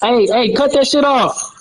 Hey, cut that shit off.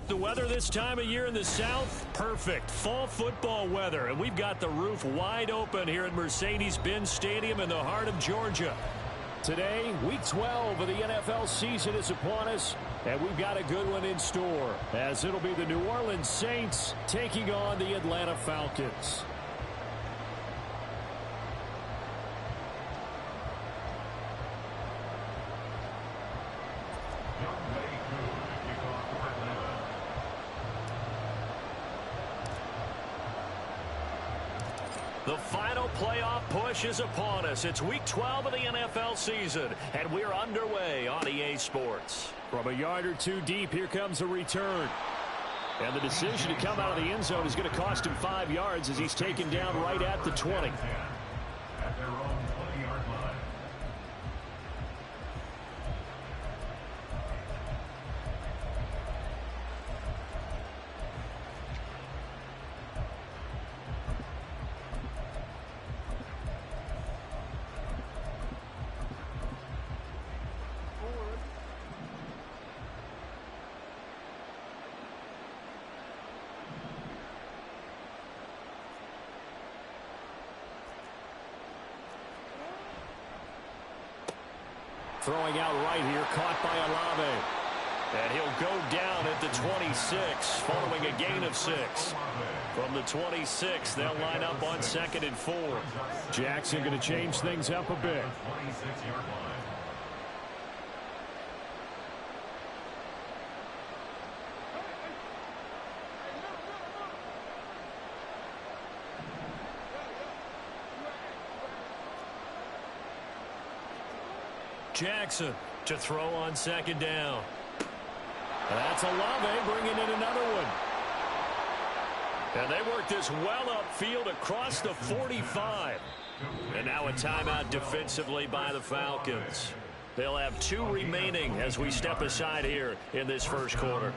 The weather this time of year in the South, perfect. Fall football weather, and we've got the roof wide open here at Mercedes-Benz Stadium in the heart of Georgia. Today, Week 12 of the NFL season is upon us, and we've got a good one in store, as it'll be the New Orleans Saints taking on the Atlanta Falcons. The final playoff push is upon us. It's Week 12 of the NFL season, and we're underway on EA Sports. From a yard or two deep, here comes a return. And the decision to come out of the end zone is going to cost him 5 yards as he's taken down right at the 20. At their own 20-yard line. Throwing out right here, caught by Olave. And he'll go down at the 26, following a gain of 6. From the 26, they'll line up on 2nd and 4. Jackson going to change things up a bit. 26-yard line. Jackson to throw on 2nd down. That's Olave bringing in another one. And they work this well upfield across the 45. And now a timeout defensively by the Falcons. They'll have 2 remaining as we step aside here in this first quarter.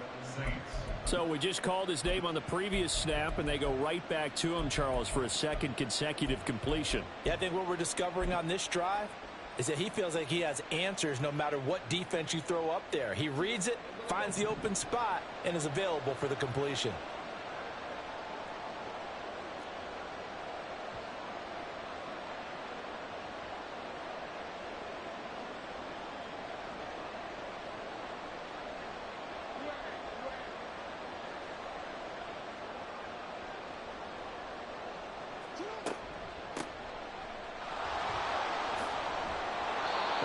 So we just called his name on the previous snap, and they go right back to him, Charles, for a 2nd consecutive completion. Yeah, I think what we're discovering on this drive is that he feels like he has answers no matter what defense you throw up there. He reads it, finds the open spot, and is available for the completion.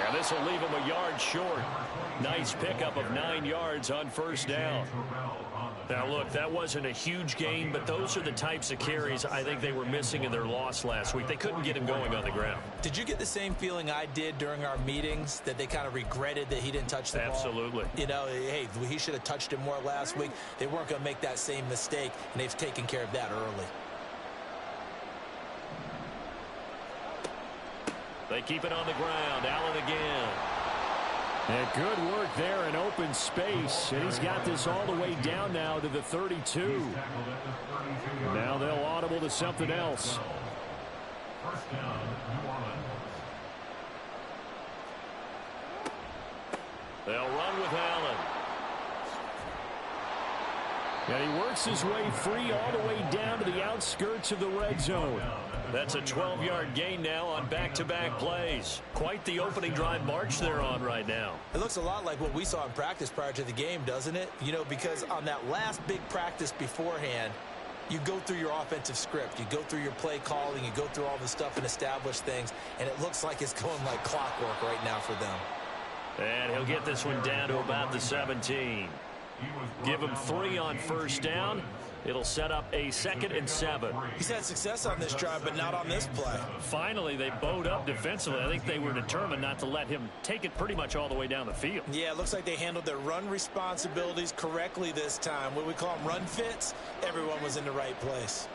And this will leave him a yard short. Nice pickup of 9 yards on 1st down. Now, look, that wasn't a huge gain, but those are the types of carries I think they were missing in their loss last week. They couldn't get him going on the ground. Did you get the same feeling I did during our meetings, that they kind of regretted that he didn't touch the ball? Absolutely. You know, hey, he should have touched it more last week. They weren't going to make that same mistake, and they've taken care of that early. They keep it on the ground. Allen again. And good work there in open space. And he's got this all the way down now to the 32. Now they'll audible to something else. 1st down, New Orleans. They'll run with Allen. And he works his way free all the way down to the outskirts of the red zone. That's a 12-yard gain now on back-to-back plays. Quite the opening drive march they're on right now. It looks a lot like what we saw in practice prior to the game, doesn't it? You know, because on that last big practice beforehand, you go through your offensive script. You go through your play calling. You go through all the stuff and establish things. And it looks like it's going like clockwork right now for them. And he'll get this one down to about the 17. Give him 3 on 1st down. It'll set up a 2nd and 7. He's had success on this drive, but not on this play. Finally, they bowed up defensively. I think they were determined not to let him take it pretty much all the way down the field. Yeah, it looks like they handled their run responsibilities correctly this time. What we call them run fits, everyone was in the right place.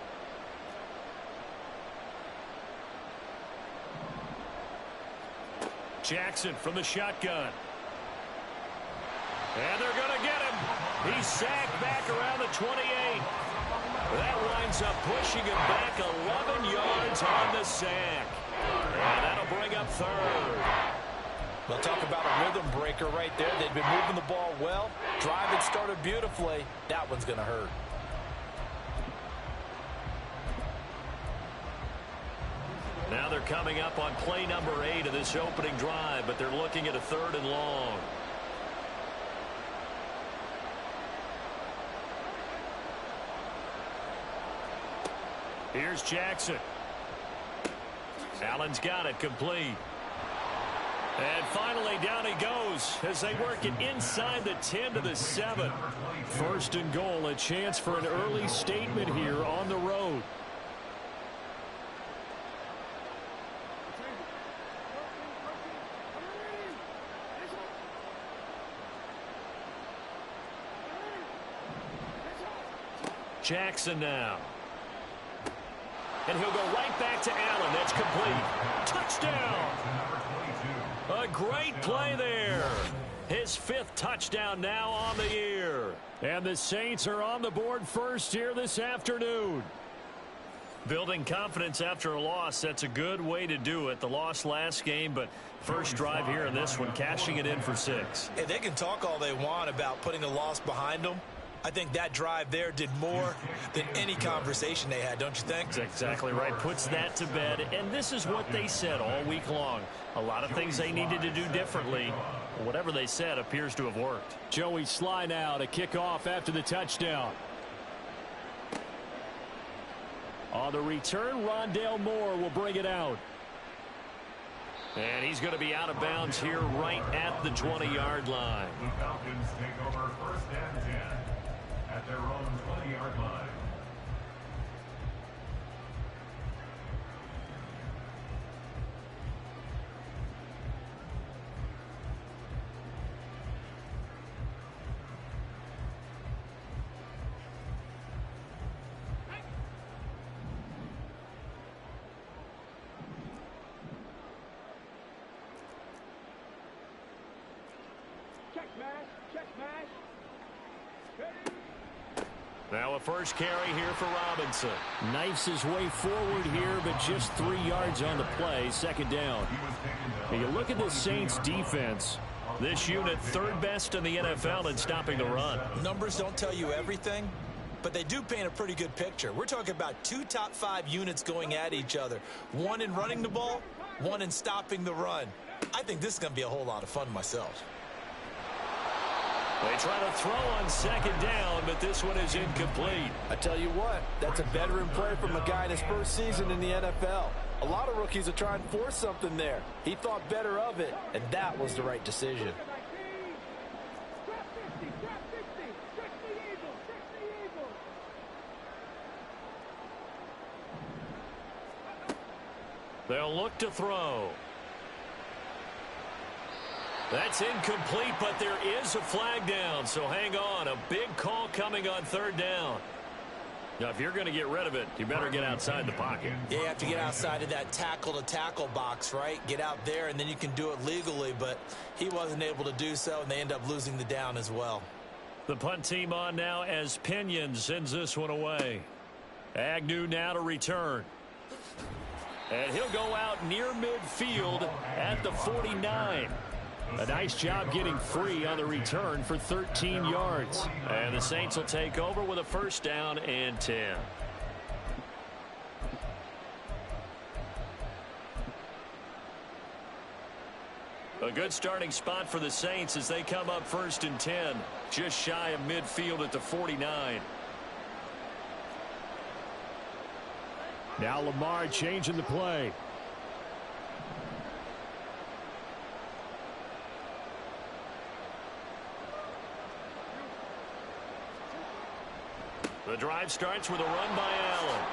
Jackson from the shotgun. And they're going to get him. He's sacked back around the 28. That winds up pushing him back 11 yards on the sack. And that'll bring up 3rd. Well, talk about a rhythm breaker right there. They've been moving the ball well. Drive had started beautifully. That one's going to hurt. Now they're coming up on play number 8 of this opening drive, but they're looking at a 3rd and long. Here's Jackson. Allen's got it complete. And finally, down he goes as they work it inside the 10 to the 7. 1st and goal, a chance for an early statement here on the road. Jackson now. And he'll go right back to Allen. That's complete. Touchdown. A great play there. His 5th touchdown now on the year. And the Saints are on the board first here this afternoon. Building confidence after a loss, that's a good way to do it. The loss last game, but first drive here in this one, cashing it in for 6. Hey, they can talk all they want about putting a loss behind them. I think that drive there did more than any conversation they had, don't you think? That's exactly right. Puts that to bed. And this is what they said all week long. A lot of things they needed to do differently. Whatever they said appears to have worked. Joey Sly now to kick off after the touchdown. On the return, Rondale Moore will bring it out. And he's going to be out of bounds here right at the 20-yard line. The Falcons take over 1st and 10 at their own 20-yard line. Now a first carry here for Robinson. Knifes his way forward here, but just 3 yards on the play. 2nd down. Now you look at the Saints defense. This unit 3rd best in the NFL in stopping the run. Numbers don't tell you everything, but they do paint a pretty good picture. We're talking about 2 top 5 units going at each other. 1 in running the ball, 1 in stopping the run. I think this is going to be a whole lot of fun myself. They try to throw on 2nd down, but this one is incomplete. I tell you what, that's a veteran play from a guy in his 1st season in the NFL. A lot of rookies are trying to force something there. He thought better of it, and that was the right decision. They'll look to throw. That's incomplete, but there is a flag down, so hang on. A big call coming on 3rd down. Now, if you're going to get rid of it, you better get outside the pocket. Yeah, you have to get outside of that tackle-to-tackle box, right? Get out there, and then you can do it legally, but he wasn't able to do so, and they end up losing the down as well. The punt team on now as Pinion sends this one away. Agnew now to return. And he'll go out near midfield at the 49. A nice job getting free on the return for 13 yards. And the Saints will take over with a 1st down and 10. A good starting spot for the Saints as they come up 1st and 10. Just shy of midfield at the 49. Now Lamar changing the play. The drive starts with a run by Allen.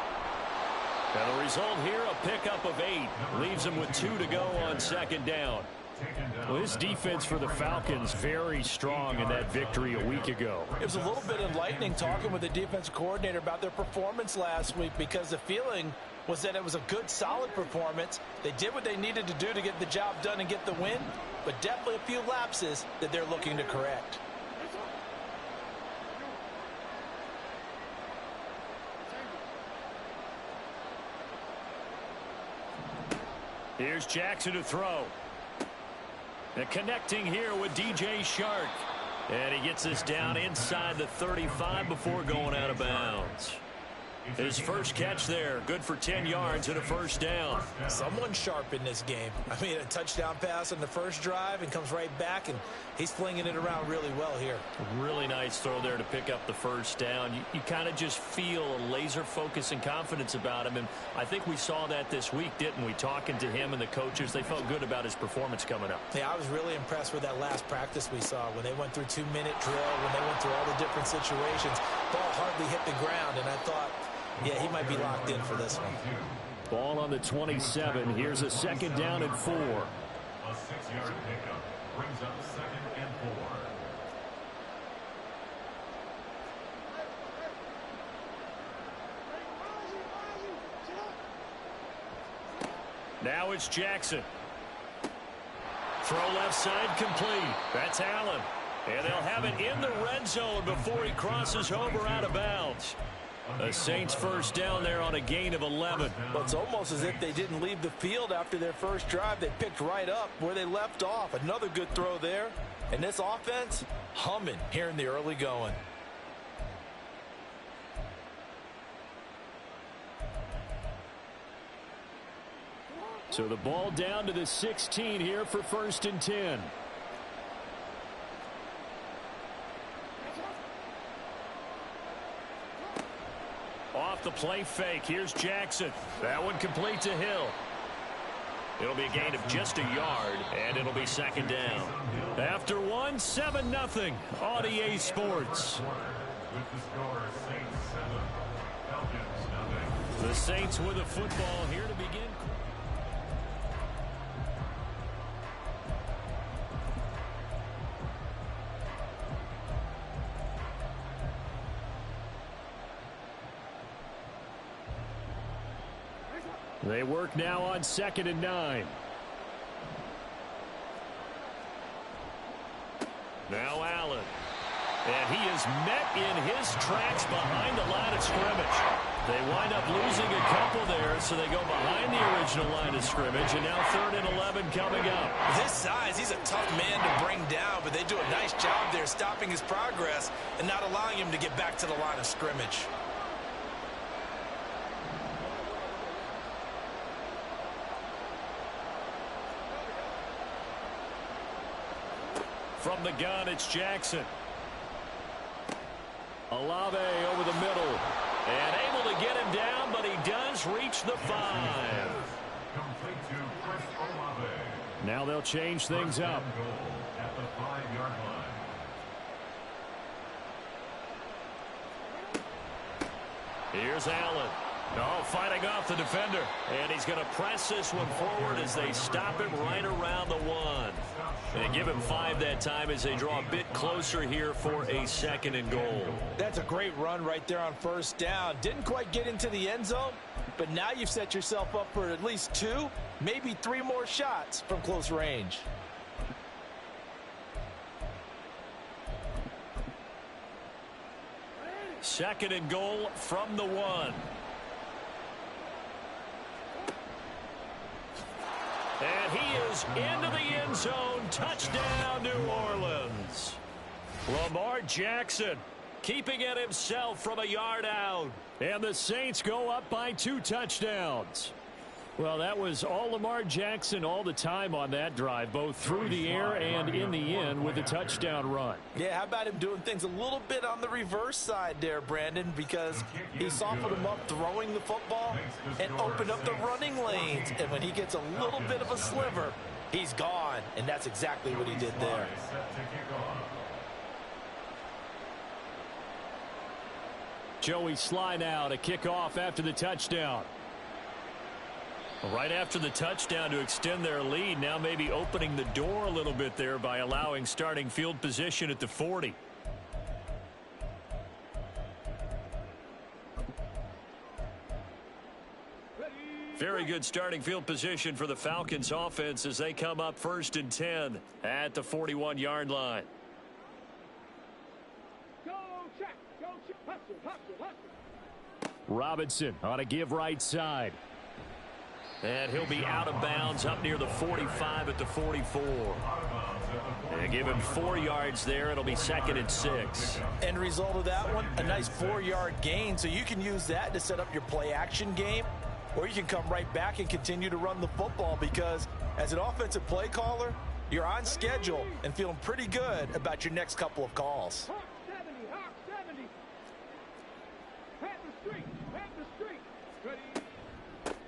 And the result here, a pickup of 8. Leaves him with 2 to go on 2nd down. Well, this defense for the Falcons very strong in that victory a week ago. It was a little bit enlightening talking with the defensive coordinator about their performance last week, because the feeling was that it was a good, solid performance. They did what they needed to do to get the job done and get the win, but definitely a few lapses that they're looking to correct. Here's Jackson to throw. And connecting here with DJ Shark. And he gets us down inside the 35 before going out of bounds. His first catch there, good for 10 yards and a first down. Someone sharp in this game. I mean, a touchdown pass on the first drive and comes right back, and he's flinging it around really well here. Really nice throw there to pick up the first down. You kind of just feel a laser focus and confidence about him, and I think we saw that this week, didn't we? Talking to him and the coaches, they felt good about his performance coming up. Yeah, I was really impressed with that last practice we saw when they went through 2-minute drill, when they went through all the different situations. Ball hardly hit the ground, and I thought, yeah, he might be locked in for this one. Ball on the 27. Here's a second down and 4. A 6-yard pickup brings up 2nd and 4. Now it's Jackson. Throw left side complete. That's Allen. And they'll have it in the red zone before he crosses over out of bounds. The Saints first down there on a gain of 11. Well, it's almost as if they didn't leave the field after their first drive. They picked right up where they left off. Another good throw there. And this offense, humming here in the early going. So the ball down to the 16 here for 1st and 10. Off the play fake. Here's Jackson. That one complete to Hill. It'll be a gain of just a yard, and it'll be 2nd down. After one, 7-0 on EA Sports. With the score, Saints 7, Falcons 0. The Saints with a football here to begin. They work now on 2nd and 9. Now Allen. And he is met in his tracks behind the line of scrimmage. They wind up losing a couple there, so they go behind the original line of scrimmage, and now 3rd and 11 coming up. With his size, he's a tough man to bring down, but they do a nice job there stopping his progress and not allowing him to get back to the line of scrimmage. From the gun, it's Jackson. Olave over the middle. And able to get him down, but he does reach the 5. Complete to Chris Olave. Now they'll change things up. Goal at the 5-yard line. Here's Allen. Oh, fighting off the defender. And he's going to press this one forward as they stop him right around the 1. And give him 5 that time as they draw a bit closer here for a 2nd and goal. That's a great run right there on 1st down. Didn't quite get into the end zone, but now you've set yourself up for at least 2, maybe 3 more shots from close range. Second and goal from the 1. And he is into the end zone. Touchdown, New Orleans. Lamar Jackson keeping it himself from a yard out. And the Saints go up by 2 touchdowns. Well, that was all Lamar Jackson all the time on that drive, both through the air and in the end with a touchdown run. Yeah, how about him doing things a little bit on the reverse side there, Brandon, because he softened him up throwing the football and opened up the running lanes. And when he gets a little bit of a sliver, he's gone. And that's exactly what he did there. Joey Sly now to kick off after the touchdown. Right after the touchdown to extend their lead, now maybe opening the door a little bit there by allowing starting field position at the 40. Very good starting field position for the Falcons offense as they come up 1st and 10 at the 41-yard line. Robinson on a give right side. And he'll be out of bounds up near the 45 at the 44. And give him 4 yards there. It'll be 2nd and 6. End result of that one, a nice 4-yard gain. So you can use that to set up your play action game, or you can come right back and continue to run the football, because as an offensive play caller, you're on schedule and feeling pretty good about your next couple of calls.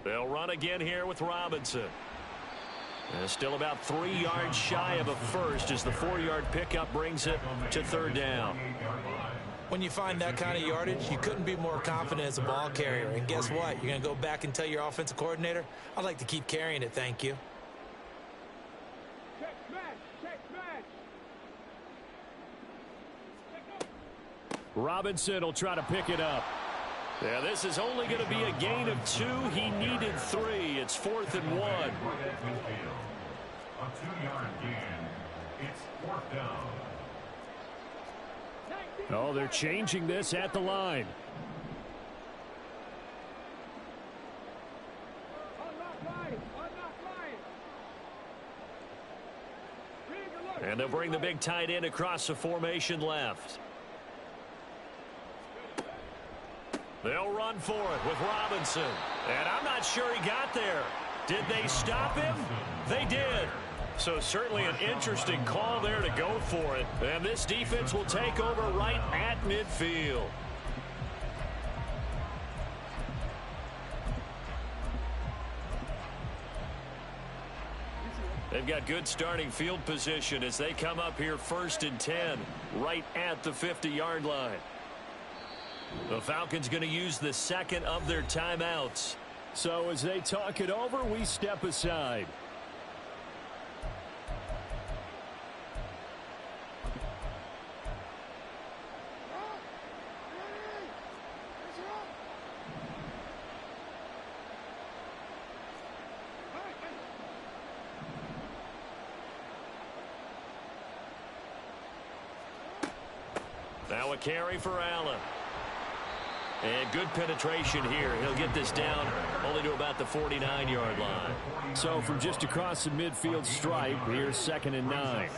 They'll run again here with Robinson. And still about 3 yards shy of a first as the 4-yard pickup brings it to 3rd down. When you find that kind of yardage, you couldn't be more confident as a ball carrier. And guess what? You're going to go back and tell your offensive coordinator, I'd like to keep carrying it, thank you. Robinson will try to pick it up. Yeah, this is only going to be a gain of 2. He needed 3. It's 4th and 1. A 2-yard gain. It's 4th down. Oh, they're changing this at the line. And they'll bring the big tight end across the formation left. They'll run for it with Robinson. And I'm not sure he got there. Did they stop him? They did. So certainly an interesting call there to go for it. And this defense will take over right at midfield. They've got good starting field position as they come up here 1st and 10 right at the 50-yard line. The Falcons going to use the 2nd of their timeouts. So as they talk it over, we step aside. Now a carry for Allen. And good penetration here. He'll get this down only to about the 49-yard line. So from just across the midfield stripe, here's 2nd and 9.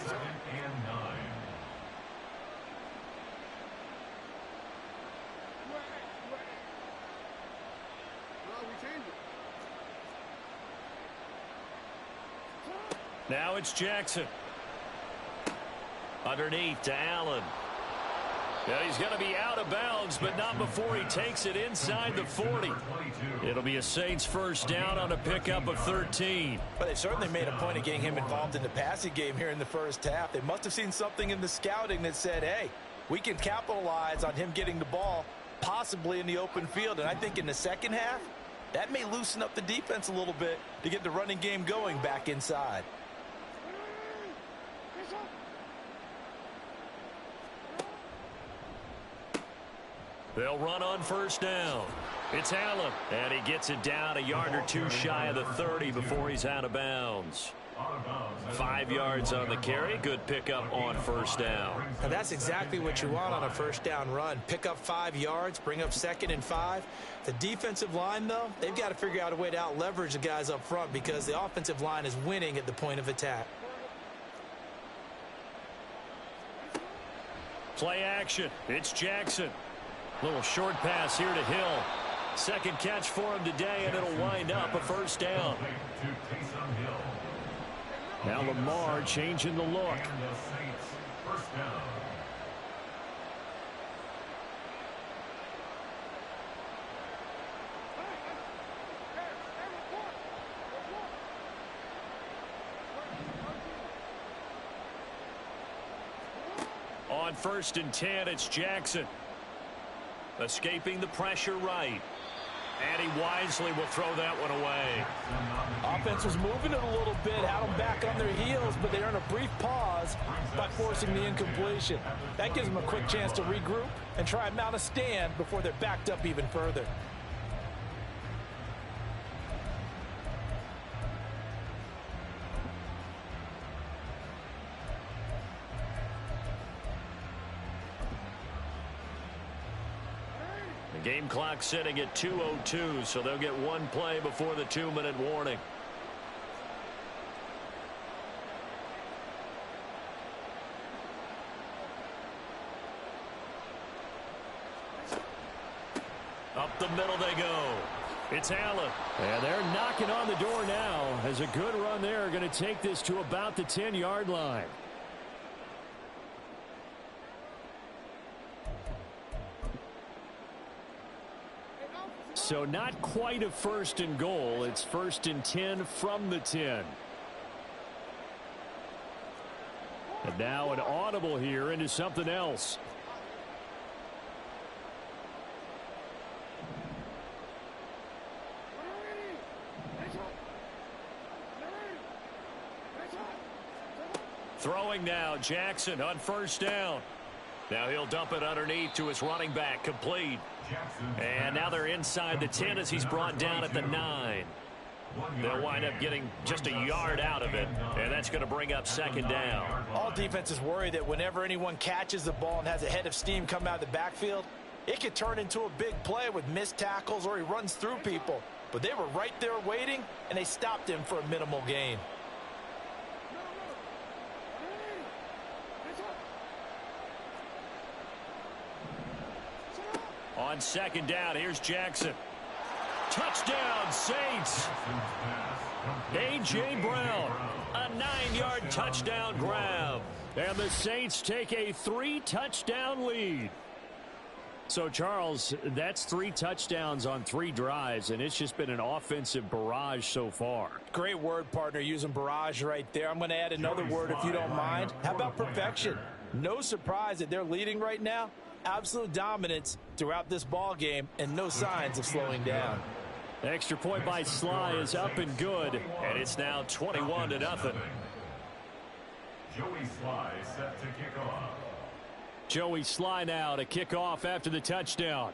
Now it's Jackson. Underneath to Allen. Yeah, he's going to be out of bounds, but not before he takes it inside the 40. It'll be a Saints 1st down on a pickup of 13. But they certainly made a point of getting him involved in the passing game here in the 1st half. They must have seen something in the scouting that said, hey, we can capitalize on him getting the ball, possibly in the open field. And I think in the 2nd half, that may loosen up the defense a little bit to get the running game going back inside. They'll run on 1st down. It's Allen, and he gets it down a yard or 2 shy of the 30 before he's out of bounds. 5 yards on the carry. Good pickup on 1st down. Now that's exactly what you want on a 1st down run. Pick up 5 yards, bring up 2nd and 5. The defensive line, though, they've got to figure out a way to out-leverage the guys up front because the offensive line is winning at the point of attack. Play action. It's Jackson. Little short pass here to Hill. 2nd catch for him today, and it'll wind up a 1st down. Now Lamar changing the look. On 1st and 10, it's Jackson. Escaping the pressure right. And he wisely will throw that one away. Offense was moving it a little bit, had them back on their heels, but they earned a brief pause by forcing the incompletion. That gives them a quick chance to regroup and try and mount a stand before they're backed up even further. Game clock sitting at 2:02, so they'll get one play before the 2-minute warning. Up the middle they go. It's Allen. And they're knocking on the door now as a good run there. Going to take this to about the 10-yard line. So not quite a 1st and goal. It's 1st and 10 from the 10. And now an audible here into something else. Throwing now, Jackson on 1st down. Now he'll dump it underneath to his running back, complete. And now they're inside the 10 as he's brought down at the 9. They'll wind up getting just a yard out of it, and that's going to bring up 2nd down. All defenses worry that whenever anyone catches the ball and has a head of steam come out of the backfield, it could turn into a big play with missed tackles or he runs through people. But they were right there waiting, and they stopped him for a minimal gain. On 2nd down, here's Jackson. Touchdown, Saints. A.J. Brown, a 9-yard touchdown grab. And the Saints take a 3-touchdown lead. So, Charles, that's 3 touchdowns on 3 drives, and it's just been an offensive barrage so far. Great word, partner, using barrage right there. I'm going to add another word if you don't mind. How about perfection? No surprise that they're leading right now. Absolute dominance throughout this ball game and no signs of slowing down. Extra point by Sly is up and good, and it's now 21-0. Joey Sly set to kick off. Joey Sly now to kick off after the touchdown.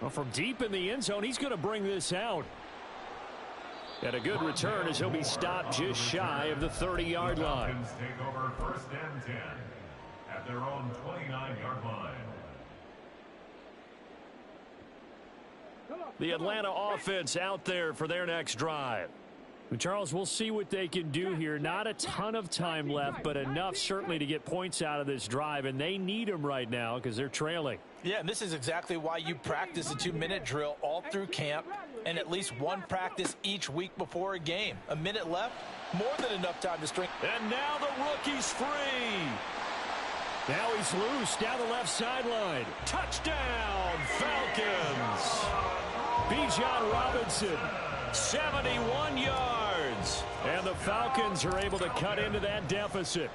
Well, from deep in the end zone, he's going to bring this out. And a good return as he'll be stopped just shy of the 30-yard line. Take over 1st and 10 at their own 29-yard line. The Atlanta offense out there for their next drive. Charles, we'll see what they can do here. Not a ton of time left, but enough certainly to get points out of this drive, and they need them right now because they're trailing. Yeah, and this is exactly why you practice a 2-minute drill all through camp and at least one practice each week before a game. A minute left, more than enough time to string. And now the rookie's free. Now he's loose down the left sideline. Touchdown, Falcons. Bijan Robinson, 71 yards. And the Falcons are able to cut into that deficit.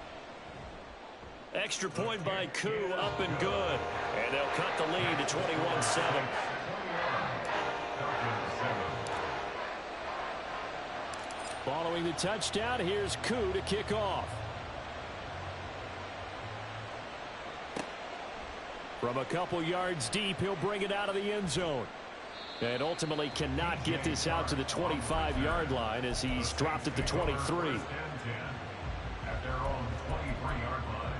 Extra point by Koo, up and good. And they'll cut the lead to 21-7. Following the touchdown, here's Koo to kick off. From a couple yards deep, he'll bring it out of the end zone. And ultimately cannot get this out to the 25-yard line as he's dropped at the 23. At their own 23-yard line.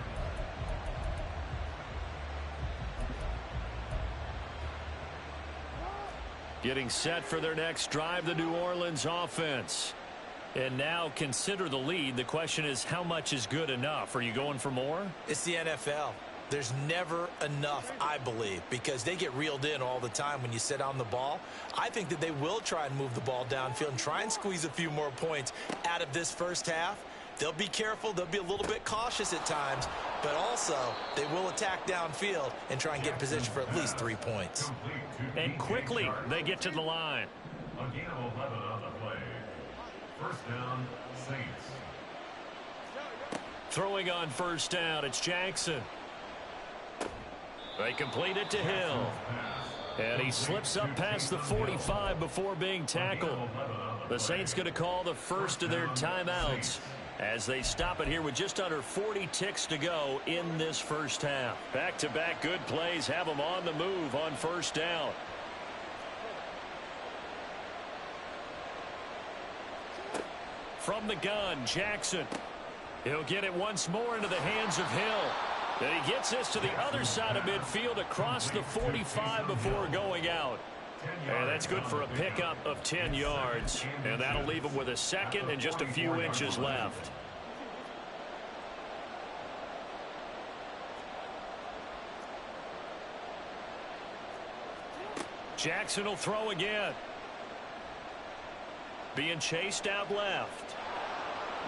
Getting set for their next drive, the New Orleans offense. And now consider the lead. The question is, how much is good enough? Are you going for more? It's the NFL. There's never enough, I believe, because they get reeled in all the time when you sit on the ball. I think that they will try and move the ball downfield and try and squeeze a few more points out of this first half. They'll be careful. They'll be a little bit cautious at times, but also they will attack downfield and try and get in position for at least 3 points. And quickly they get to the line. A gain of 11 on the play. 1st down, Saints. Throwing on 1st down, it's Jackson. They complete it to Hill. And he slips up past the 45 before being tackled. The Saints going to call the first of their timeouts as they stop it here with just under 40 ticks to go in this first half. Back-to-back good plays have them on the move on 1st down. From the gun, Jackson. He'll get it once more into the hands of Hill. And he gets this to the other side of midfield across the 45 before going out. And that's good for a pickup of 10 yards. And that'll leave him with a second and just a few inches left. Jackson will throw again. Being chased out left.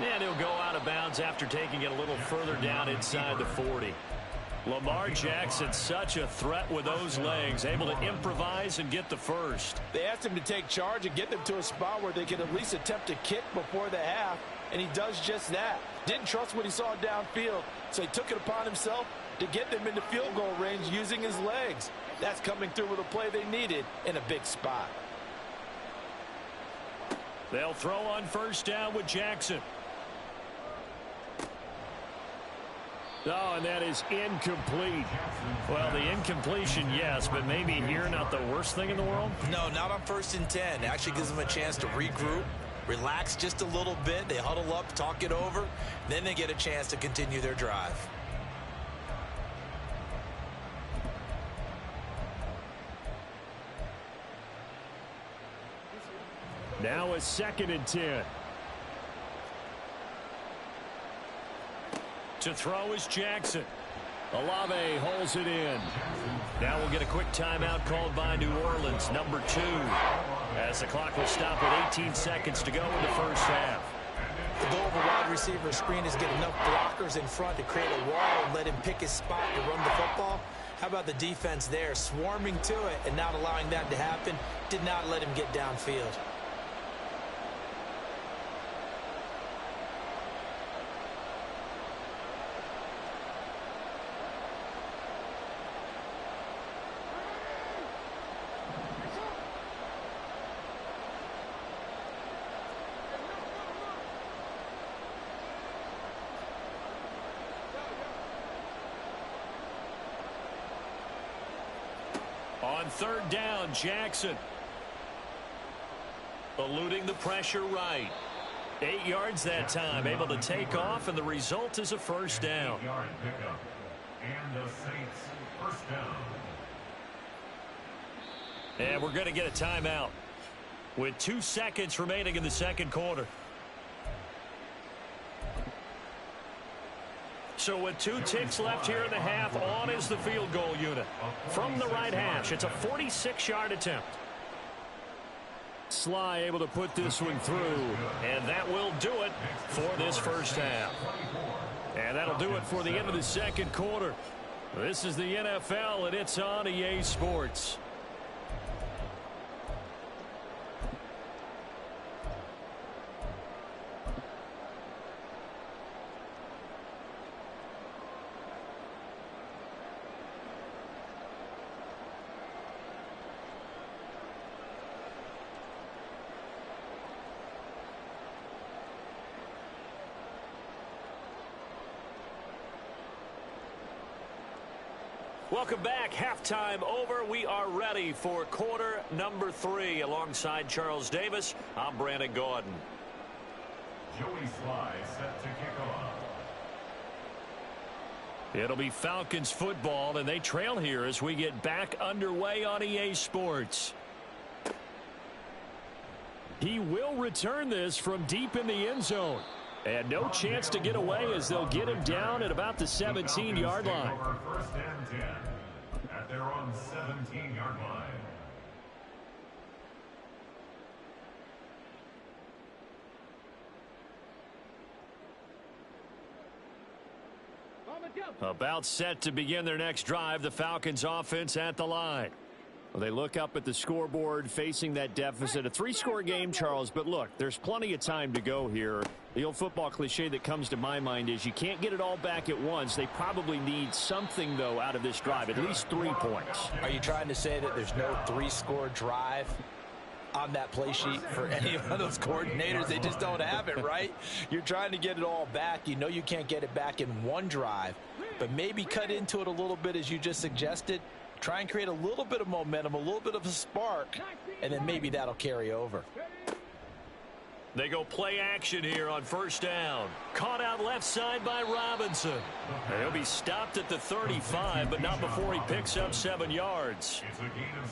And he'll go out of bounds after taking it a little further down inside the 40. Lamar Jackson, such a threat with those legs, able to improvise and get the first. They asked him to take charge and get them to a spot where they could at least attempt to kick before the half, and he does just that. Didn't trust what he saw downfield, so he took it upon himself to get them into field goal range using his legs. That's coming through with a play they needed in a big spot. They'll throw on first down with Jackson. Oh, and that is incomplete. Well, the incompletion, yes, but maybe here not the worst thing in the world? No, not on 1st and 10. Actually gives them a chance to regroup, relax just a little bit. They huddle up, talk it over. Then they get a chance to continue their drive. Now a 2nd and 10. To throw is Jackson. Olave holds it in. Now we'll get a quick timeout called by New Orleans, number 2. As the clock will stop with 18 seconds to go in the first half. The goal of a wide receiver screen is get enough blockers in front to create a wall and let him pick his spot to run the football. How about the defense there, swarming to it and not allowing that to happen? Did not let him get downfield. On 3rd down, Jackson. Eluding the pressure right. 8 yards that time, able to take off, and the result is a first down. 8-yard pickup. And the Saints first down. And we're going to get a timeout with 2 seconds remaining in the second quarter. So with 2 ticks left here in the half, on is the field goal unit. From the right hash, it's a 46-yard attempt. Sly able to put this one through, and that will do it for this first half. And that'll do it for the end of the second quarter. This is the NFL, and it's on EA Sports. Welcome back. Halftime over. We are ready for quarter number 3. Alongside Charles Davis, I'm Brandon Gaudin. Joey Sly set to kick off. It'll be Falcons football, and they trail here as we get back underway on EA Sports. He will return this from deep in the end zone. And no chance to get away as they'll get him down at about the 17-yard line. 1st and 10 at their own 17-yard line. About set to begin their next drive, the Falcons offense at the line. Well, they look up at the scoreboard facing that deficit. A 3-score game, Charles, but look, there's plenty of time to go here. The old football cliche that comes to my mind is you can't get it all back at once. They probably need something, though, out of this drive, at least 3 points. Are you trying to say that there's no 3-score drive on that play sheet for any of those coordinators? They just don't have it, right? You're trying to get it all back. You know you can't get it back in one drive, but maybe cut into it a little bit as you just suggested. Try and create a little bit of momentum, a little bit of a spark, and then maybe that'll carry over. They go play action here on first down. Caught out left side by Robinson. He'll be stopped at the 35, but not before he picks up 7 yards.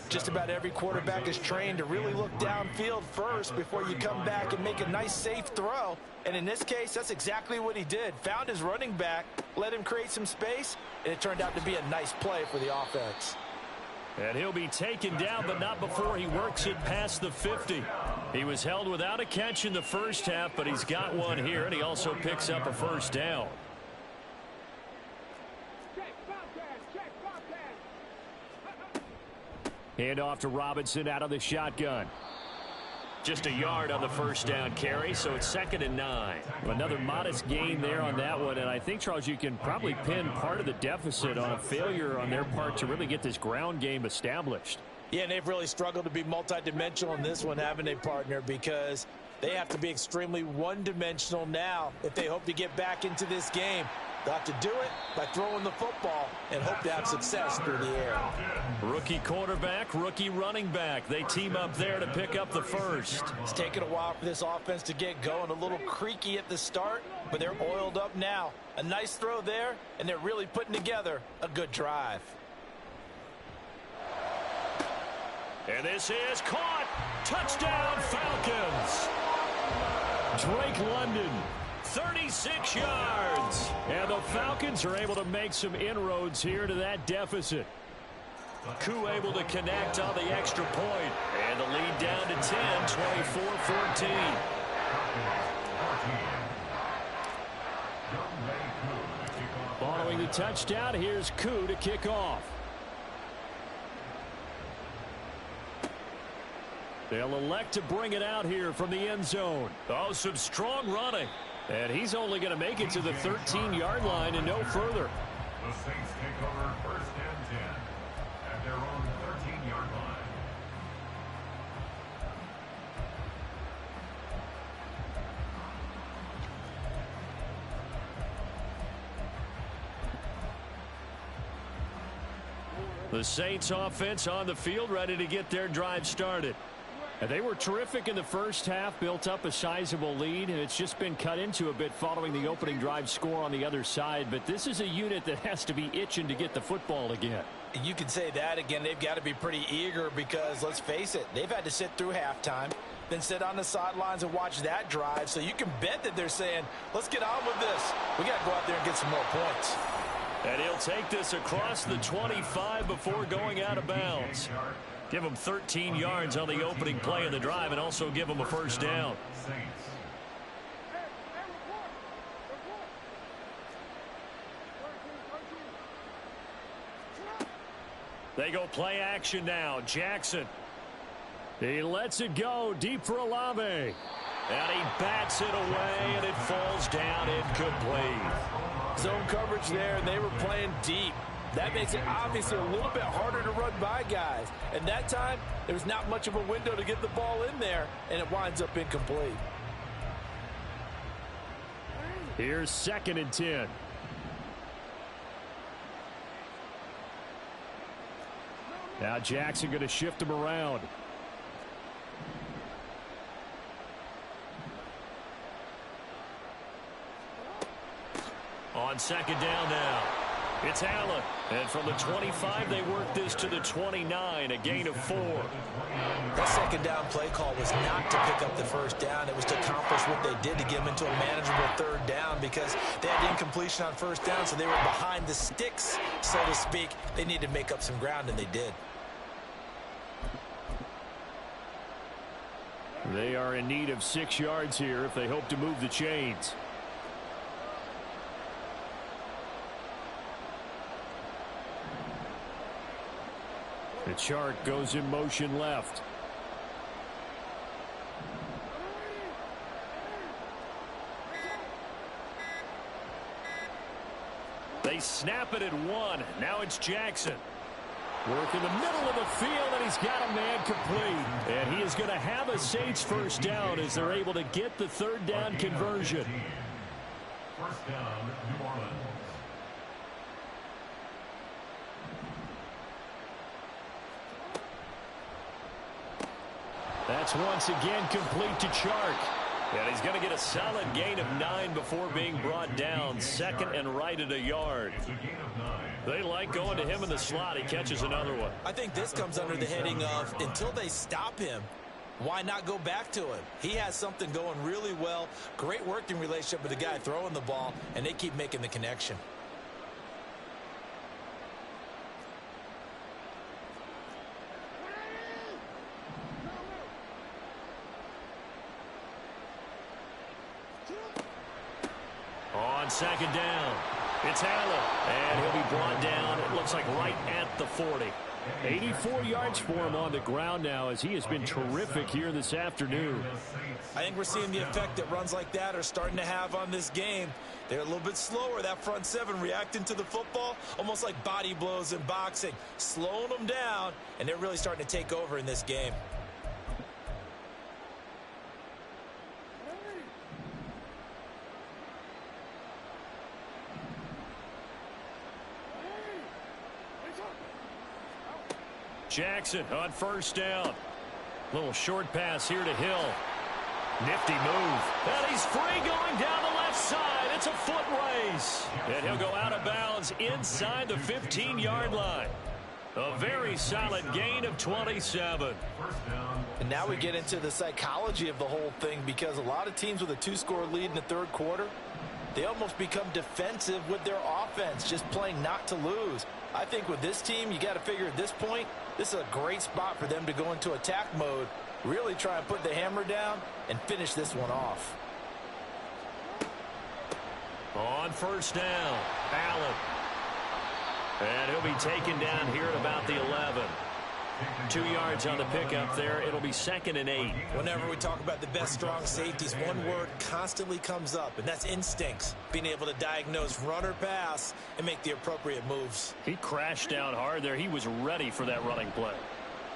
Just about every quarterback is trained to really look downfield first before you come back and make a nice, safe throw. And in this case, that's exactly what he did. Found his running back, let him create some space, and it turned out to be a nice play for the offense. And he'll be taken down, but not before he works it past the 50. He was held without a catch in the first half, but he's got one here, and he also picks up a first down. Hand off to Robinson out of the shotgun. Just a yard on the first down carry, so it's 2nd and 9. Another modest gain there on that one, and I think, Charles, you can probably pin part of the deficit on a failure on their part to really get this ground game established. Yeah, and they've really struggled to be multidimensional in this one, haven't they, partner? Because they have to be extremely one-dimensional now if they hope to get back into this game. They'll have to do it by throwing the football and hope to have success through the air. Rookie quarterback, rookie running back. They team up there to pick up the first. It's taken a while for this offense to get going. A little creaky at the start, but they're oiled up now. A nice throw there, and they're really putting together a good drive. And this is caught. Touchdown, Falcons. Drake London, 36 yards. And the Falcons are able to make some inroads here to that deficit. Koo able to connect on the extra point. And the lead down to 10, 24-14. Following the touchdown, here's Koo to kick off. They'll elect to bring it out here from the end zone. Oh, some strong running. And he's only going to make it to the 13-yard line and no further. The Saints take over 1st and 10 at their own 13-yard line. The Saints offense on the field, ready to get their drive started. And they were terrific in the first half, built up a sizable lead, and it's just been cut into a bit following the opening drive score on the other side. But this is a unit that has to be itching to get the football again. You can say that again. They've got to be pretty eager because, let's face it, they've had to sit through halftime, then sit on the sidelines and watch that drive. So you can bet that they're saying, let's get on with this. We got to go out there and get some more points. And he'll take this across the 25 before going out of bounds. Give him 13 yards on the opening play of the drive and also give him a first down. They go play action now. Jackson. He lets it go deep for Olave. And he bats it away, and it falls down incomplete. Zone coverage there, and they were playing deep. That makes it obviously a little bit harder to run by guys. And that time, there was not much of a window to get the ball in there, and it winds up incomplete. Here's 2nd and 10. Now Jackson going to shift him around. On 2nd down now. It's Allen. And from the 25, they work this to the 29, a gain of 4. That 2nd down play call was not to pick up the first down. It was to accomplish what they did to get them into a manageable 3rd down because they had incompletion on 1st down, so they were behind the sticks, so to speak. They needed to make up some ground, and they did. They are in need of 6 yards here if they hope to move the chains. The Chark goes in motion left. They snap it at 1. Now it's Jackson. Work in the middle of the field, and he's got a man complete. And he is going to have a Saints first down as they're able to get the 3rd down conversion. First down, New Orleans. That's once again complete to Chark. And he's going to get a solid gain of 9 before being brought down. Second and right at a yard. They like going to him in the slot. He catches another one. I think this comes under the heading of until they stop him, why not go back to him? He has something going really well. Great working relationship with the guy throwing the ball, and they keep making the connection. On second down, it's Allen, and he'll be brought down, it looks like right at the 40. 84 yards for him on the ground now as he has been terrific here this afternoon. I think we're seeing the effect that runs like that are starting to have on this game. They're a little bit slower, that front seven reacting to the football, almost like body blows in boxing, slowing them down, and they're really starting to take over in this game. Jackson on first down. Little short pass here to Hill. Nifty move. And he's free going down the left side. It's a foot race. And he'll go out of bounds inside the 15-yard line. A very solid gain of 27. And now we get into the psychology of the whole thing, because a lot of teams with a 2-score lead in the third quarter, they almost become defensive with their offense, just playing not to lose. I think with this team, you got to figure at this point, this is a great spot for them to go into attack mode, really try and put the hammer down and finish this one off. On first down, Allen. And he'll be taken down here at about the 11. 2 yards on the pickup there. It'll be 2nd and 8. Whenever we talk about the best strong safeties, one word constantly comes up, and that's instincts. Being able to diagnose run or pass and make the appropriate moves. He crashed down hard there. He was ready for that running play.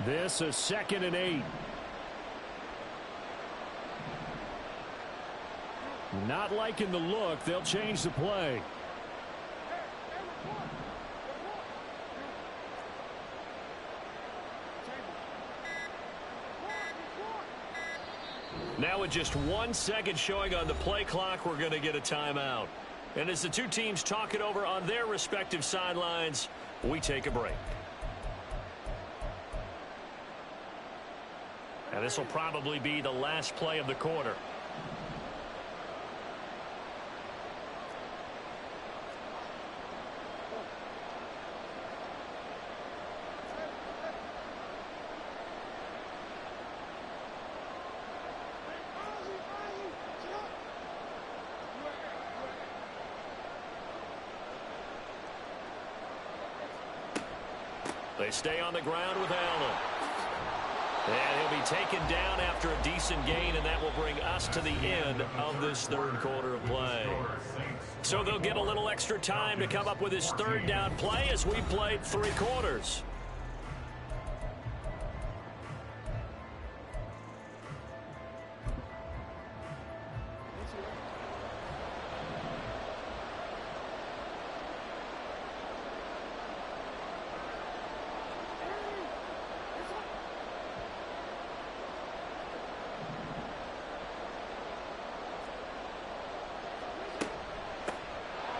This is 2nd and 8. Not liking the look. They'll change the play. Now with just 1 second showing on the play clock, we're going to get a timeout. And as the two teams talk it over on their respective sidelines, we take a break. And this will probably be the last play of the quarter. They stay on the ground with Allen. And he'll be taken down after a decent gain, and that will bring us to the end of this third quarter of play. So they'll get a little extra time to come up with his third down play as we played 3 quarters.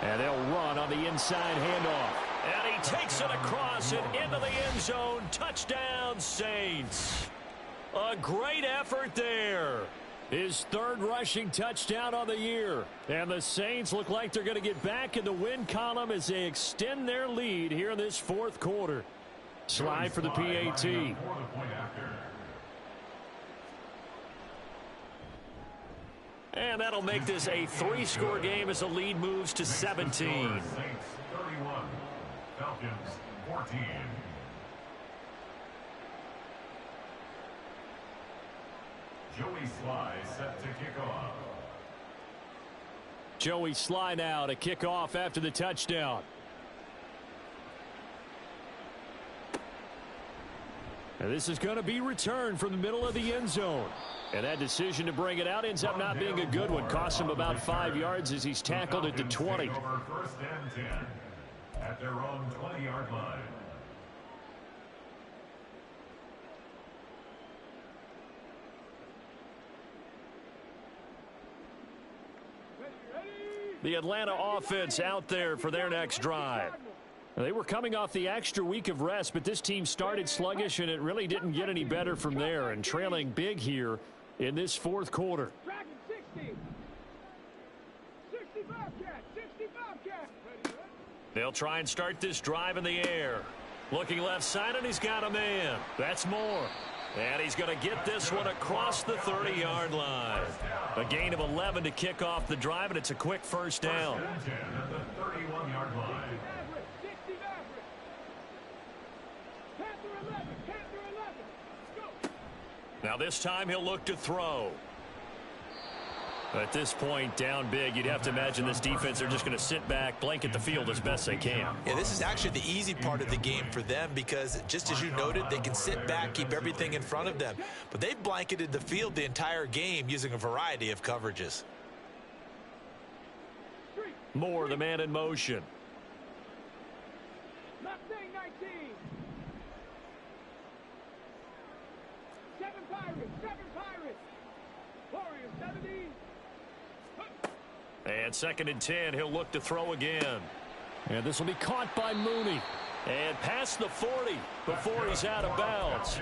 And they'll run on the inside handoff. And he takes it across and into the end zone. Touchdown, Saints. A great effort there. His third rushing touchdown on the year. And the Saints look like they're going to get back in the win column as they extend their lead here in this fourth quarter. Slide for the PAT. And that'll make this a 3-score game as the lead moves to 17. Saints 31, Falcons 14. Joey Sly set to kick off. Joey Sly now to kick off after the touchdown. And this is going to be returned from the middle of the end zone. And that decision to bring it out ends up not being a good one. Costs him about 5 yards as he's tackled at the 20. Over 1st and 10 at their own 20-yard line. The Atlanta offense out there for their next drive. They were coming off the extra week of rest, but this team started sluggish, and it really didn't get any better from there, and trailing big here in this fourth quarter. They'll try and start this drive in the air. Looking left side, and he's got a man. That's Moore. And he's going to get this one across the 30-yard line. A gain of 11 to kick off the drive, and it's a quick first down. First and 10 at the 31-yard line. Now this time he'll look to throw. At this point, down big, you'd have to imagine this defense are just going to sit back, blanket the field as best they can. Yeah, this is actually the easy part of the game for them because, just as you noted, they can sit back, keep everything in front of them. But they've blanketed the field the entire game using a variety of coverages. Moore, the man in motion. And second and 10, he'll look to throw again. And this will be caught by Mooney. And past the 40 before he's out of bounds.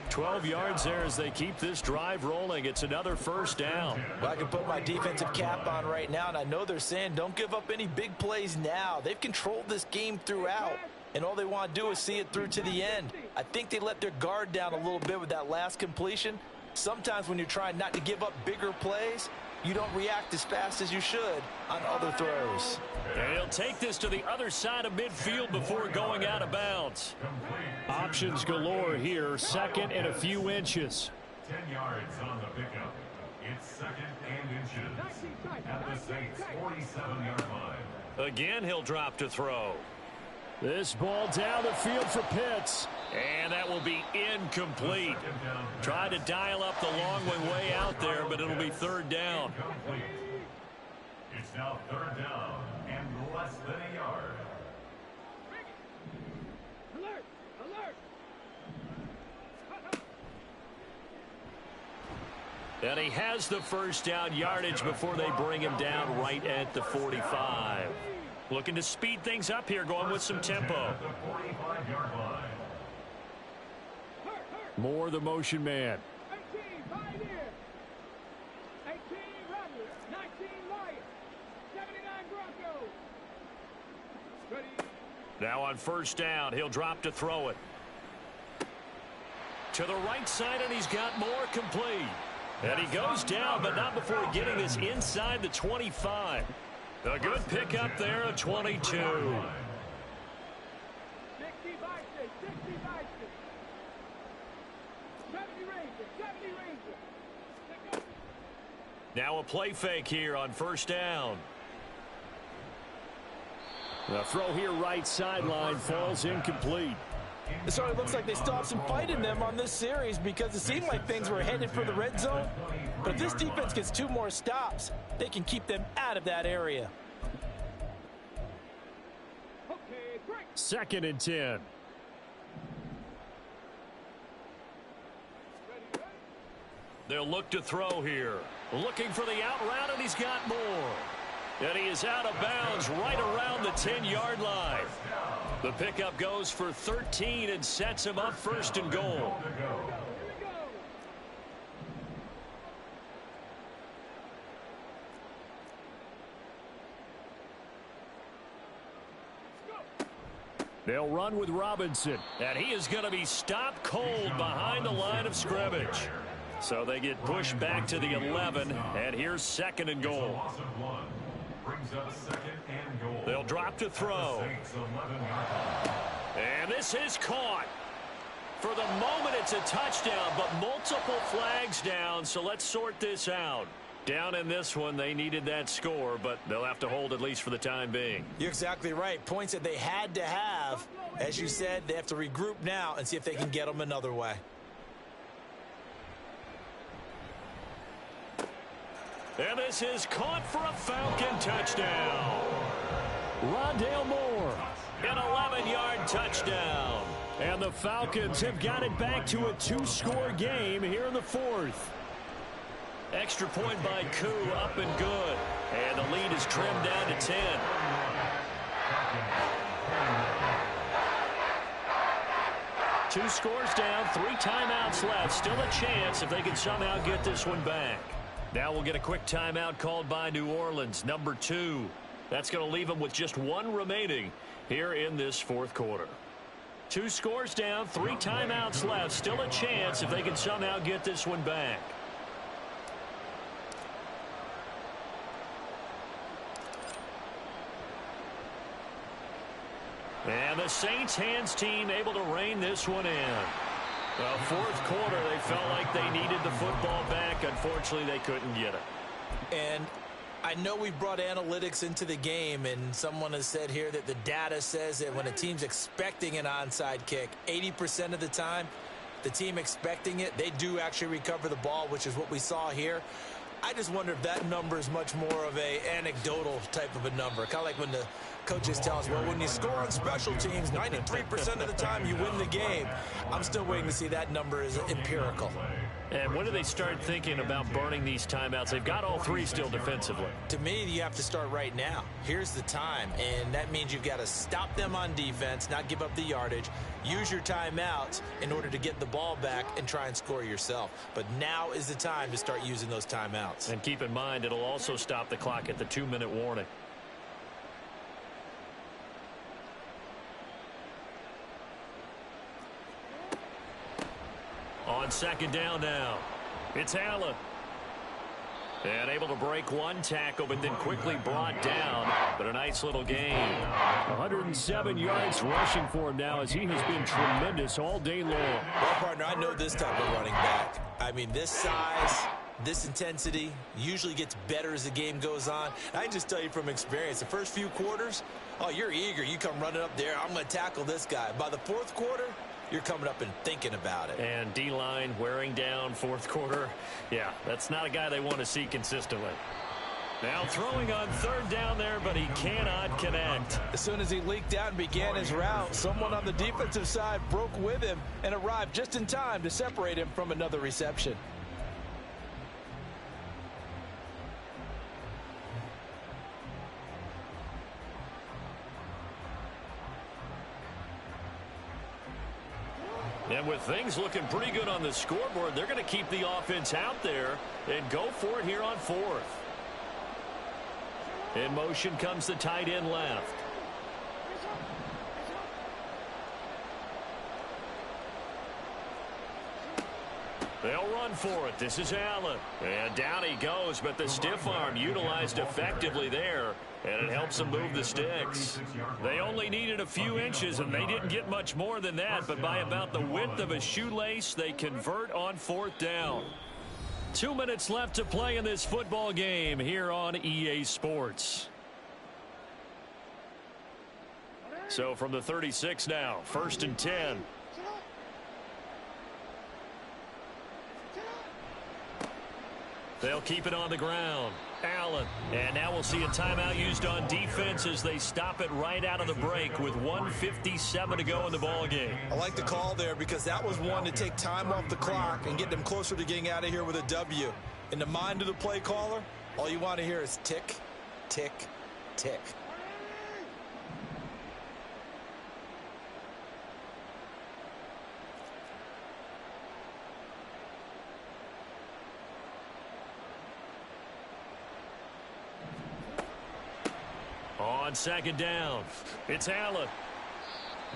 12 yards there as they keep this drive rolling. It's another first down. Well, I can put my defensive cap on right now, and I know they're saying don't give up any big plays now. They've controlled this game throughout, and all they want to do is see it through to the end. I think they let their guard down a little bit with that last completion. Sometimes when you're trying not to give up bigger plays, you don't react as fast as you should on other throws. And he'll take this to the other side of midfield before going out of bounds. Options galore here. Second and a few inches. 10 yards on the pickup. It's second and inches at the Saints' 47-yard line. Again, he'll drop to throw. This ball down the field for Pitts. And that will be incomplete. Try to dial up the long way out there, but it'll be third down. It's now third down and less than a yard. Alert! Alert! And he has the first down yardage before they bring him down right at the 45. Looking to speed things up here, going with some tempo. Moore, the motion man. 18, Pioneer. 18, Rebel. 19, Lion. 79, Bronco. Ready. Now on first down, he'll drop to throw it. To the right side, and he's got Moore complete. And he goes down, but not before getting this inside the 25. A good pickup there at 22. 60 Bison, 60 Bison. 70 Ranger, 70 Ranger. Now a play fake here on first down. The throw here right sideline falls incomplete. It certainly looks like they still have some fight in them on this series because it seemed like things were headed for the red zone. But if this defense gets 2 more stops, they can keep them out of that area. Okay, break. Second and 10. They'll look to throw here. Looking for the out route, and he's got more. And he is out of bounds right around the 10-yard line. The pickup goes for 13 and sets him up first and goal. They'll run with Robinson, and he is going to be stopped cold behind the line of scrimmage. So they get pushed back to the 11, and here's second and goal. They'll drop to throw. And this is caught. For the moment, it's a touchdown, but multiple flags down, so let's sort this out. Down in this one, they needed that score, but they'll have to hold at least for the time being. You're exactly right. Points that they had to have. As you said, they have to regroup now and see if they can get them another way. And this is caught for a Falcon touchdown. Rondale Moore, an 11-yard touchdown. And the Falcons have got it back to a 2-score game here in the fourth. Extra point by Koo, up and good. And the lead is trimmed down to 10. Two scores down, 3 timeouts left. Still a chance if they can somehow get this one back. Now we'll get a quick timeout called by New Orleans, number 2. That's going to leave them with just 1 remaining here in this fourth quarter. 2 scores down, 3 timeouts left. Still a chance if they can somehow get this one back. And the Saints hands team able to rein this one in. Well, fourth quarter, they felt like they needed the football back. Unfortunately, they couldn't get it. And I know we brought analytics into the game, and someone has said here that the data says that when a team's expecting an onside kick, 80% of the time, the team expecting it, they do actually recover the ball, which is what we saw here. I just wonder if that number is much more of a anecdotal type of a number. Kind of like when the coaches tell us, well, when you score on special teams, 93% of the time you win the game. I'm still waiting to see that number is empirical. And when do they start thinking about burning these timeouts? They've got all 3 still defensively. To me, you have to start right now. Here's the time, and that means you've got to stop them on defense, not give up the yardage, use your timeouts in order to get the ball back and try and score yourself. But now is the time to start using those timeouts. And keep in mind, it'll also stop the clock at the 2-minute warning. On second down now, it's Allen. And able to break 1 tackle, but then quickly brought down. But a nice little gain. 107 yards rushing for him now as he has been tremendous all day long. Well, partner, I know this type of running back. I mean, this size, this intensity usually gets better as the game goes on. I can just tell you from experience, the first few quarters, oh, you're eager. You come running up there, I'm going to tackle this guy. By the fourth quarter, you're coming up and thinking about it. And D-line wearing down fourth quarter. Yeah, that's not a guy they want to see consistently. Now throwing on third down there, but he cannot connect. As soon as he leaked out and began his route, someone on the defensive side broke with him and arrived just in time to separate him from another reception. And with things looking pretty good on the scoreboard, they're going to keep the offense out there and go for it here on fourth. In motion comes the tight end left. They'll run for it. This is Allen. And down he goes, but the stiff arm utilized effectively there, and it helps them move the sticks. They only needed a few inches, and they didn't get much more than that, but by about the width of a shoelace, they convert on fourth down. 2 minutes left to play in this football game here on EA Sports. So from the 36 now, 1st and 10. They'll keep it on the ground. Allen. And now we'll see a timeout used on defense as they stop it right out of the break with 1:57 to go in the ball game. I like the call there because that was one to take time off the clock and get them closer to getting out of here with a W. In the mind of the play caller, all you want to hear is tick, tick, tick. On second down, it's Allen.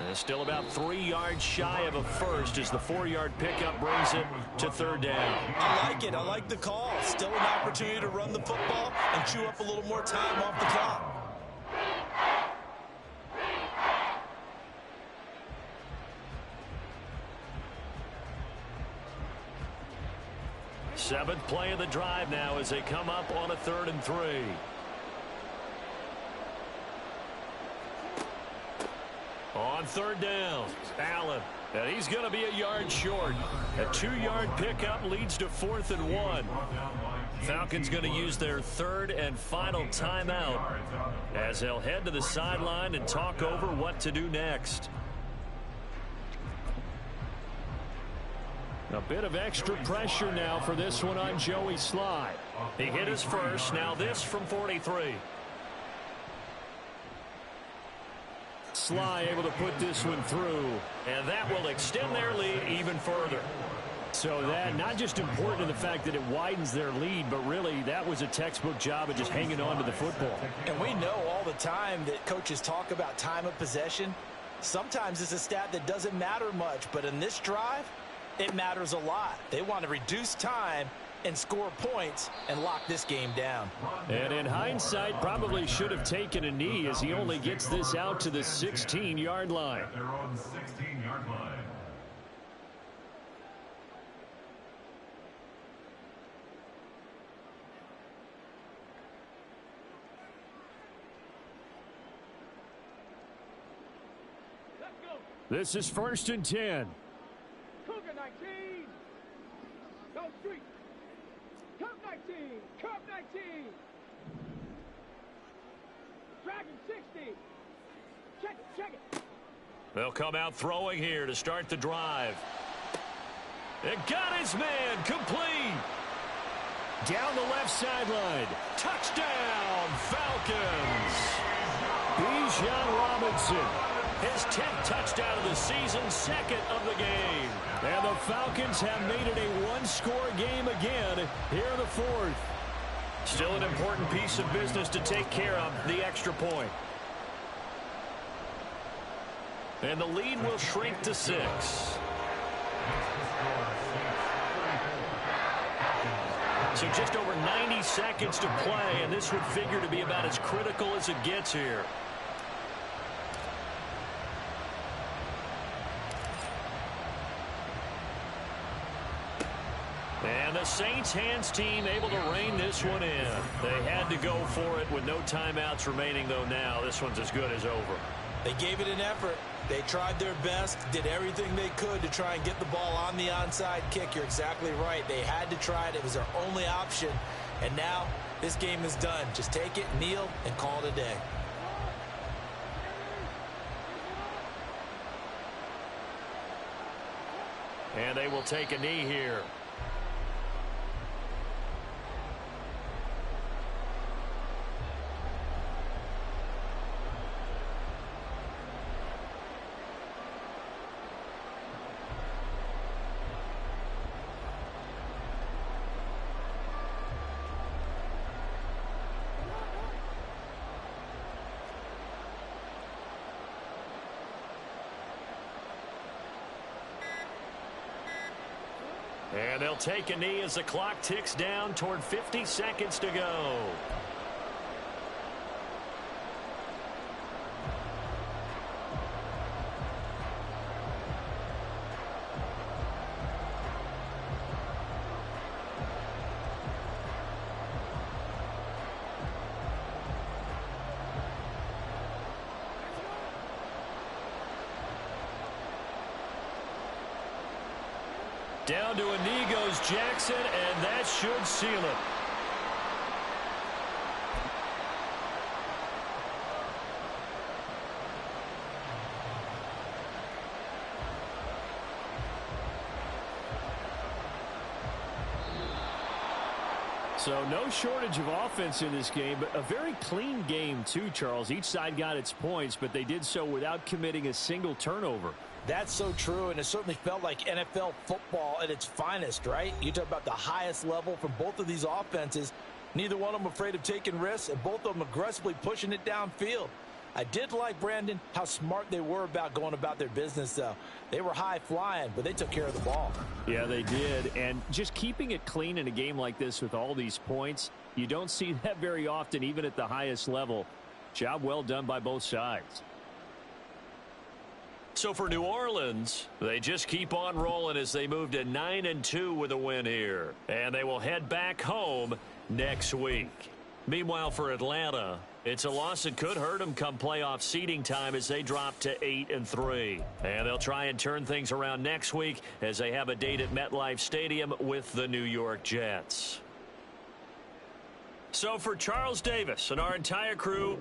And still about 3 yards shy of a first as the 4-yard pickup brings it to third down. I like it. I like the call. Still an opportunity to run the football and chew up a little more time off the clock. Seventh play of the drive now as they come up on a 3rd and 3. On third down, Allen. And he's going to be a yard short. A 2-yard pickup leads to 4th and 1. Falcons going to use their 3rd and final timeout as they'll head to the sideline and talk over what to do next. A bit of extra pressure now for this one on Joey Sly. He hit his first. Now this from 43. Sly able to put this one through. And that will extend their lead even further. So that not just important in the fact that it widens their lead, but really that was a textbook job of just hanging on to the football. And we know all the time that coaches talk about time of possession. Sometimes it's a stat that doesn't matter much, but in this drive, it matters a lot. They want to reduce time and score points and lock this game down. And in hindsight, probably should have taken a knee as he only gets this out to the 16-yard line. At their own 16-yard line. Let's go. This is 1st and 10. Cougar 19. Go street. Cup 19. Cup 19. Dragon 60. Check it. Check it. They'll come out throwing here to start the drive. It got his man complete. Down the left sideline. Touchdown, Falcons. Bijan Robinson. His 10th touchdown of the season, 2nd of the game. And the Falcons have made it a one-score game again here in the 4th. Still an important piece of business to take care of, the extra point. And the lead will shrink to 6. So just over 90 seconds to play, and this would figure to be about as critical as it gets here. And the Saints hands team able to rein this one in. They had to go for it with no timeouts remaining, though now this one's as good as over. They gave it an effort. They tried their best, did everything they could to try and get the ball on the onside kick. You're exactly right. They had to try it. It was their only option. And now this game is done. Just take it, kneel, and call it a day. And they will take a knee here. And they'll take a knee as the clock ticks down toward 50 seconds to go. Down to a knee goes Jackson, and that should seal it. So no shortage of offense in this game, but a very clean game too, Charles. Each side got its points, but they did so without committing a single turnover. That's so true, and it certainly felt like NFL football at its finest, right? You talk about the highest level from both of these offenses. Neither one of them afraid of taking risks, and both of them aggressively pushing it downfield. I did like, Brandon, how smart they were about going about their business, though. They were high-flying, but they took care of the ball. Yeah, they did, and just keeping it clean in a game like this with all these points, you don't see that very often, even at the highest level. Job well done by both sides. So for New Orleans, they just keep on rolling as they move to 9-2 with a win here. And they will head back home next week. Meanwhile, for Atlanta, it's a loss that could hurt them come playoff seeding time as they drop to 8-3. And they'll try and turn things around next week as they have a date at MetLife Stadium with the New York Jets. So for Charles Davis and our entire crew,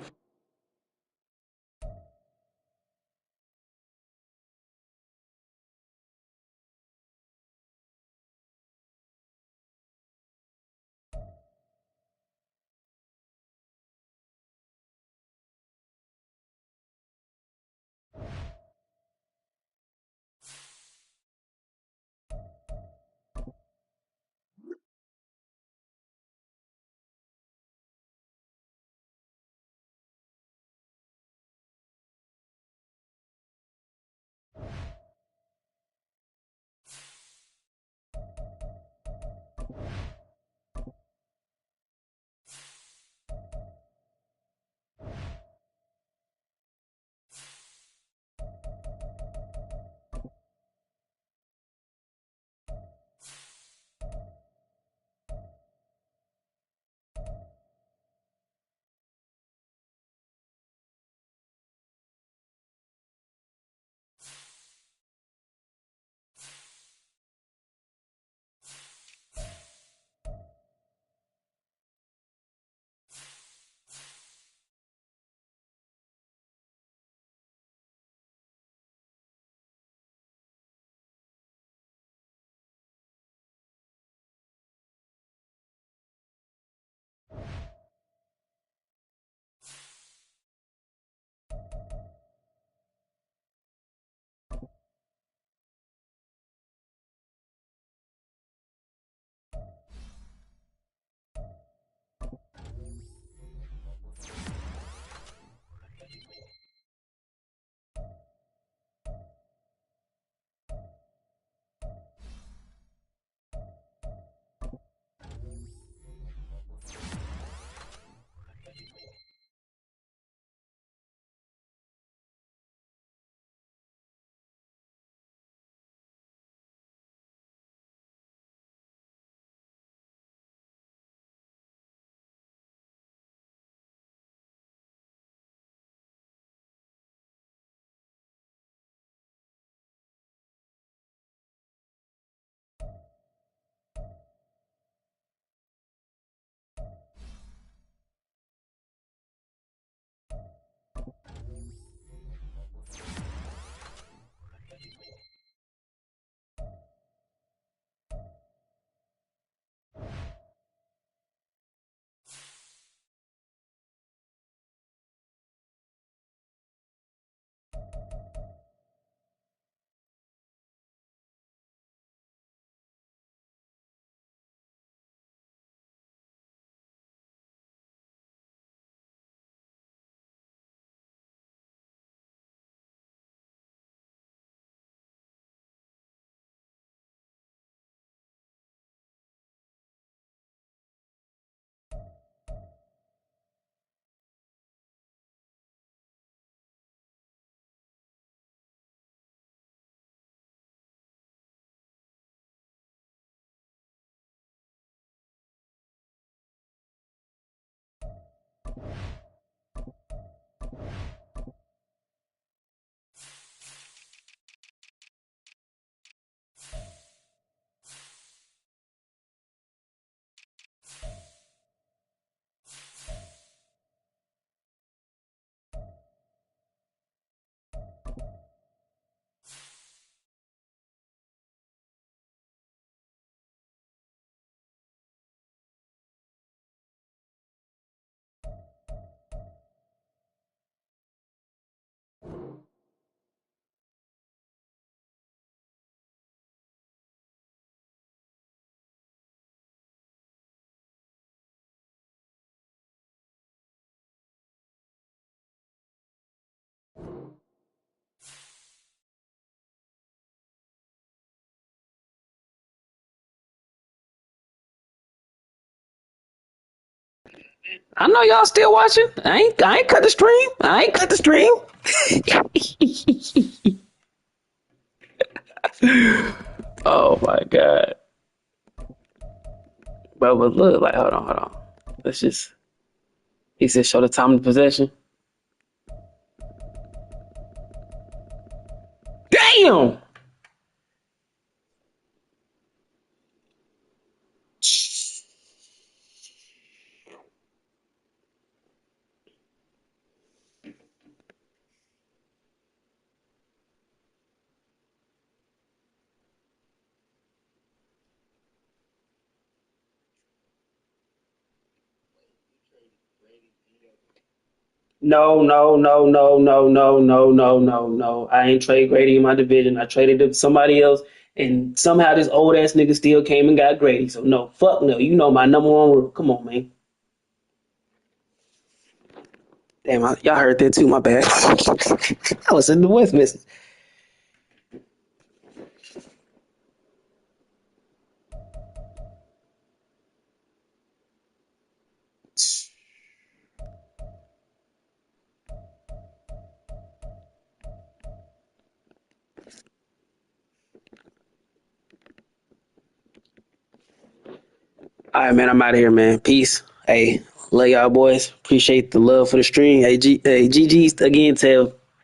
I know y'all still watching. I ain't cut the stream. I ain't cut the stream. Oh my god. But look, like hold on. Let's just he said show the time of possession. Damn! No. I ain't trade Grady in my division. I traded him to somebody else, and somehow this old ass nigga still came and got Grady. So no, fuck no. You know my number one rule. Come on, man. Damn, y'all heard that too. My bad. I was in the West missing. All right, man. I'm out of here, man. Peace. Hey, love y'all boys. Appreciate the love for the stream. Hey, GG's again. Tell